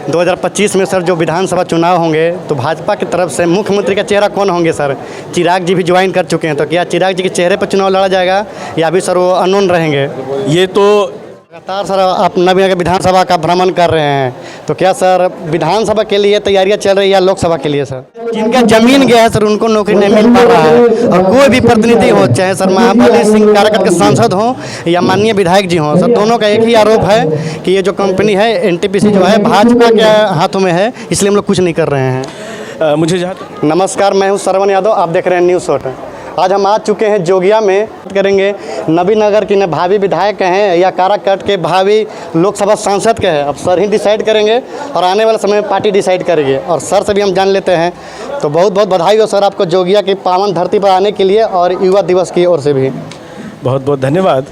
2025 में सर जो विधानसभा चुनाव होंगे तो भाजपा की तरफ से मुख्यमंत्री का चेहरा कौन होंगे सर? चिराग जी भी ज्वाइन कर चुके हैं, तो क्या चिराग जी के चेहरे पर चुनाव लड़ा जाएगा या अभी सर वो अननोन रहेंगे? ये तो लगातार सर आप नवीनगर विधानसभा का भ्रमण कर रहे हैं, तो क्या सर विधानसभा के लिए तैयारियां चल रही है या लोकसभा के लिए सर? जिनका जमीन गया है सर उनको नौकरी नहीं मिल पा रहा है, और कोई भी प्रतिनिधि हो, चाहे सर महाबली सिंह काराकाट के सांसद हों या माननीय विधायक जी हों, सर दोनों का एक ही आरोप है कि ये जो कंपनी है एनटीपीसी जो है भाजपा के हाथों में है, इसलिए हम लोग कुछ नहीं कर रहे हैं। मुझे जहाँ नमस्कार, मैं हूँ श्रवण यादव, आप देख रहे हैं न्यूज़ शॉट। आज हम आ चुके हैं जोगिया में, बात करेंगे नवीनगर की न भावी विधायक हैं या काराकाट के भावी लोकसभा सांसद के हैं। अब सर ही डिसाइड करेंगे और आने वाले समय में पार्टी डिसाइड करेगी, और सर से भी हम जान लेते हैं। तो बहुत बहुत बधाई हो सर आपको जोगिया की पावन धरती पर आने के लिए, और युवा दिवस की ओर से भी बहुत बहुत धन्यवाद।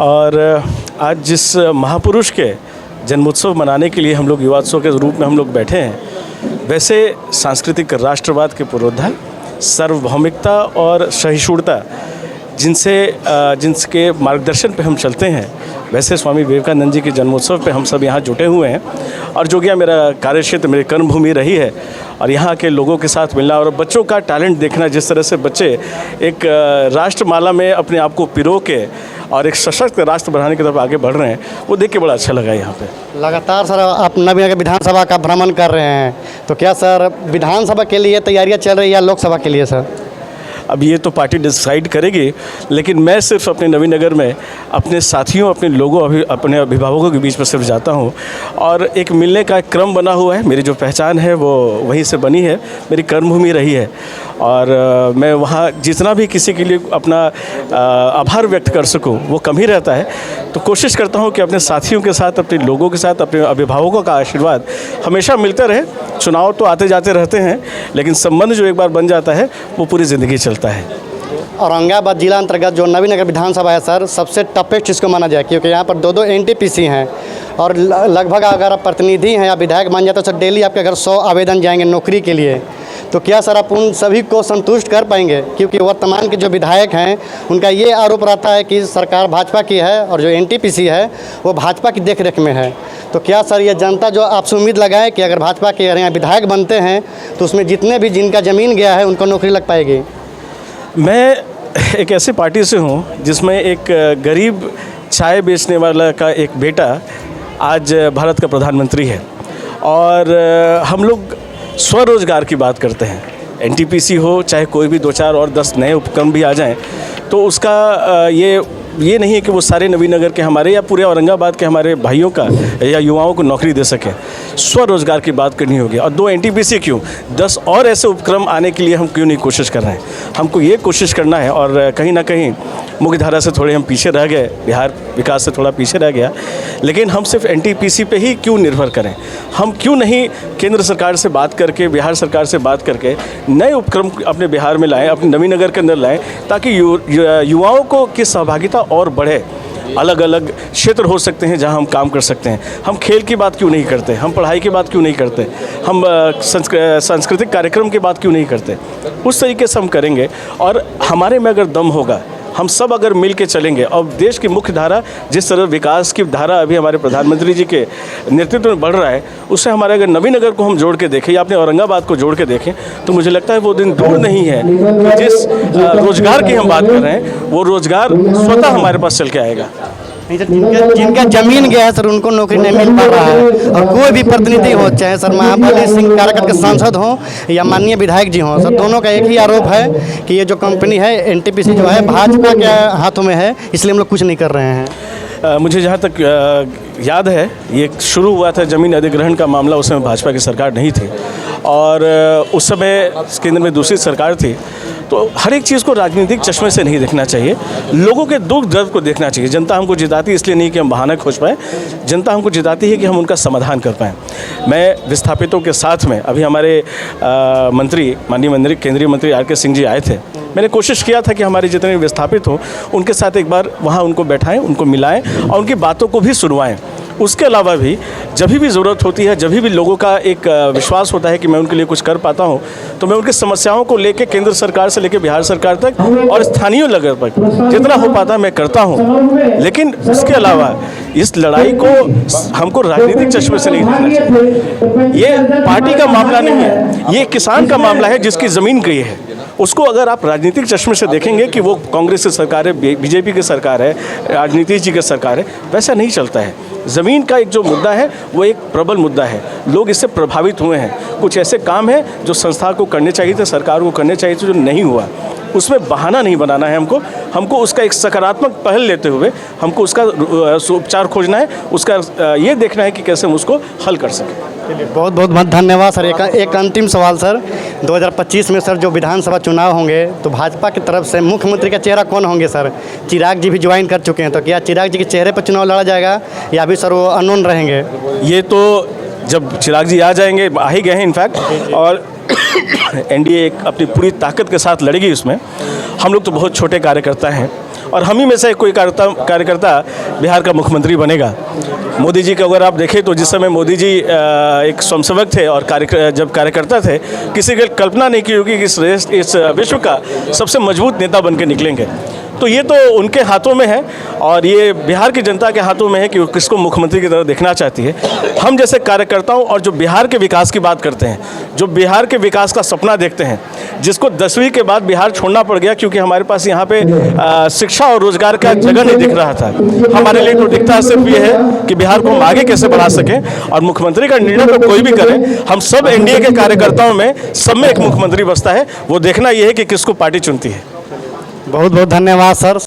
और आज जिस महापुरुष के जन्मोत्सव मनाने के लिए हम लोग युवात्सव के रूप में हम लोग बैठे हैं, वैसे सांस्कृतिक राष्ट्रवाद के पुरोधा, सार्वभौमिकता और सहिष्णुता जिनके मार्गदर्शन पे हम चलते हैं, वैसे स्वामी विवेकानंद जी के जन्मोत्सव पे हम सब यहाँ जुटे हुए हैं। और जोगिया मेरा कार्यक्षेत्र, मेरी कर्मभूमि रही है, और यहाँ के लोगों के साथ मिलना और बच्चों का टैलेंट देखना, जिस तरह से बच्चे एक राष्ट्रमाला में अपने आप को पिरो के और एक सशक्त राष्ट्र बनाने की तरफ आगे बढ़ रहे हैं, वो देख के बड़ा अच्छा लगा यहाँ पे। लगातार सर आप नवीनगर विधानसभा का भ्रमण कर रहे हैं, तो क्या सर विधानसभा के लिए तैयारियां चल रही है या लोकसभा के लिए सर? अब ये तो पार्टी डिसाइड करेगी, लेकिन मैं सिर्फ अपने नवीनगर में अपने साथियों, अपने लोगों, अपने अभिभावकों के बीच में सिर्फ जाता हूँ, और एक मिलने का एक क्रम बना हुआ है। मेरी जो पहचान है वो वहीं से बनी है, मेरी कर्मभूमि रही है, और मैं वहाँ जितना भी किसी के लिए अपना आभार व्यक्त कर सकूँ वो कम ही रहता है। तो कोशिश करता हूँ कि अपने साथियों के साथ, अपने लोगों के साथ, अपने अभिभावकों का आशीर्वाद हमेशा मिलते रहे। चुनाव तो आते जाते रहते हैं, लेकिन संबंध जो एक बार बन जाता है वो पूरी ज़िंदगी चलता है। औरंगाबाद जिला अंतर्गत जो नवीनगर विधानसभा है सर, सबसे टफेस्ट इसको माना जाए, क्योंकि यहाँ पर दो एनटीपीसी हैं, और लगभग अगर आप प्रतिनिधि हैं या विधायक बन जाते तो डेली आपके घर 100 आवेदन जाएंगे नौकरी के लिए। तो क्या सर आप उन सभी को संतुष्ट कर पाएंगे? क्योंकि वर्तमान के जो विधायक हैं उनका ये आरोप रहता है कि सरकार भाजपा की है और जो एनटीपीसी है वो भाजपा की देखरेख में है। तो क्या सर ये जनता जो आपसे उम्मीद लगाए कि अगर भाजपा के यहाँ विधायक बनते हैं तो उसमें जितने भी जिनका ज़मीन गया है उनको नौकरी लग पाएगी? मैं एक ऐसी पार्टी से हूँ जिसमें एक गरीब चाय बेचने वाला का एक बेटा आज भारत का प्रधानमंत्री है, और हम लोग स्वरोजगार की बात करते हैं। एनटीपीसी हो, चाहे कोई भी 2-4 और 10 नए उपक्रम भी आ जाएं, तो उसका ये नहीं है कि वो सारे नवीनगर के हमारे या पूरे औरंगाबाद के हमारे भाइयों का या युवाओं को नौकरी दे सके। स्वरोजगार की बात करनी होगी, और 2 एनटीपीसी क्यों, 10 और ऐसे उपक्रम आने के लिए हम क्यों नहीं कोशिश कर रहे हैं? हमको ये कोशिश करना है, और कहीं ना कहीं मुख्य धारा से थोड़े हम पीछे रह गए, बिहार विकास से थोड़ा पीछे रह गया, लेकिन हम सिर्फ एनटीपीसी पे ही क्यों निर्भर करें? हम क्यों नहीं केंद्र सरकार से बात करके, बिहार सरकार से बात करके नए उपक्रम अपने बिहार में लाएं, अपने नवीनगर के अंदर लाएं, ताकि युवाओं को की सहभागिता और बढ़े। अलग अलग क्षेत्र हो सकते हैं जहां हम काम कर सकते हैं। हम खेल की बात क्यों नहीं करते? हम पढ़ाई की बात क्यों नहीं करते? हम सांस्कृतिक कार्यक्रम की बात क्यों नहीं करते? उस तरीके से हम करेंगे, और हमारे में अगर दम होगा, हम सब अगर मिल के चलेंगे, और देश की मुख्य धारा, जिस तरह विकास की धारा अभी हमारे प्रधानमंत्री जी के नेतृत्व में बढ़ रहा है, उससे हमारे अगर नवीनगर को हम जोड़ के देखें या अपने औरंगाबाद को जोड़ के देखें, तो मुझे लगता है वो दिन दूर नहीं है कि जिस रोज़गार की हम बात कर रहे हैं वो रोज़गार स्वतः हमारे पास चल के आएगा। जिनका जमीन गया है सर उनको नौकरी नहीं मिल पा रहा है, और कोई भी प्रतिनिधि हो, चाहे सर महाबली सिंह काराकाट के सांसद हों या माननीय विधायक जी हों, सर दोनों का एक ही आरोप है कि ये जो कंपनी है एनटीपीसी जो है भाजपा के हाथों में है, इसलिए हम लोग कुछ नहीं कर रहे हैं। मुझे जहाँ तक याद है, ये शुरू हुआ था ज़मीन अधिग्रहण का मामला, उस समय भाजपा की सरकार नहीं थी, और उस समय केंद्र में दूसरी सरकार थी। तो हर एक चीज़ को राजनीतिक चश्मे से नहीं देखना चाहिए, लोगों के दुख दर्द को देखना चाहिए। जनता हमको जिताती इसलिए नहीं कि हम बहाना खोज पाएँ, जनता हमको जिताती है कि हम उनका समाधान कर पाएँ। मैं विस्थापितों के साथ में, अभी हमारे मंत्री, माननीय मंत्री, केंद्रीय मंत्री आर के सिंह जी आए थे, मैंने कोशिश किया था कि हमारे जितने भी विस्थापित हों उनके साथ एक बार वहाँ उनको बैठाएं, उनको मिलाएं और उनकी बातों को भी सुनवाएं। उसके अलावा भी जब भी ज़रूरत होती है, जब भी लोगों का एक विश्वास होता है कि मैं उनके लिए कुछ कर पाता हूं, तो मैं उनकी समस्याओं को लेकर केंद्र सरकार से लेकर बिहार सरकार तक और स्थानीय लेवल तक जितना हो पाता है मैं करता हूं। लेकिन उसके अलावा इस लड़ाई को हमको राजनीतिक चश्मे से नहीं देखना चाहिए। ये पार्टी का मामला नहीं है, ये किसान का मामला है जिसकी ज़मीन गई है। उसको अगर आप राजनीतिक चश्मे से देखेंगे कि वो कांग्रेस की सरकार है, बीजेपी की सरकार है, राजनीति जी की सरकार है, वैसा नहीं चलता है। ज़मीन का एक जो मुद्दा है वो एक प्रबल मुद्दा है, लोग इससे प्रभावित हुए हैं। कुछ ऐसे काम हैं जो संस्था को करने चाहिए थे, सरकार को करने चाहिए थे, जो नहीं हुआ। उसमें बहाना नहीं बनाना है हमको उसका एक सकारात्मक पहल लेते हुए हमको उसका उपचार खोजना है, उसका ये देखना है कि कैसे हम उसको हल कर सकें। चलिए, बहुत बहुत धन्यवाद सर। एक अंतिम सवाल सर, 2025 में सर जो विधानसभा चुनाव होंगे तो भाजपा की तरफ से मुख्यमंत्री का चेहरा कौन होंगे सर? चिराग जी भी ज्वाइन कर चुके हैं, तो क्या चिराग जी के चेहरे पर चुनाव लड़ा जाएगा या अभी सर वो अननोन रहेंगे? ये तो जब चिराग जी आ जाएंगे, आ ही गए हैं इनफैक्ट, और एनडीए एक अपनी पूरी ताकत के साथ लड़ेगी उसमें। हम लोग तो बहुत छोटे कार्यकर्ता हैं और हम ही में से कोई कार्यकर्ता बिहार का मुख्यमंत्री बनेगा। मोदी जी को अगर आप देखें तो जिस समय मोदी जी एक स्वयंसेवक थे और जब कार्यकर्ता थे, किसी की कल्पना नहीं की होगी कि इस विश्व का सबसे मजबूत नेता बन के निकलेंगे। तो ये तो उनके हाथों में है और ये बिहार की जनता के हाथों में है कि वो किसको मुख्यमंत्री की तरह देखना चाहती है। हम जैसे कार्यकर्ताओं और जो बिहार के विकास की बात करते हैं, जो बिहार के विकास का सपना देखते हैं, जिसको 10वीं के बाद बिहार छोड़ना पड़ गया क्योंकि हमारे पास यहाँ पे शिक्षा और रोजगार का जगह नहीं दिख रहा था। हमारे लिए तो दिखता सिर्फ ये है कि बिहार को हम आगे कैसे बढ़ा सकें, और मुख्यमंत्री का निर्णय तो कोई भी करे, हम सब एनडीए के कार्यकर्ताओं में सब में एक मुख्यमंत्री बसता है। वो देखना ये है कि किसको पार्टी चुनती है। बहुत बहुत धन्यवाद सर।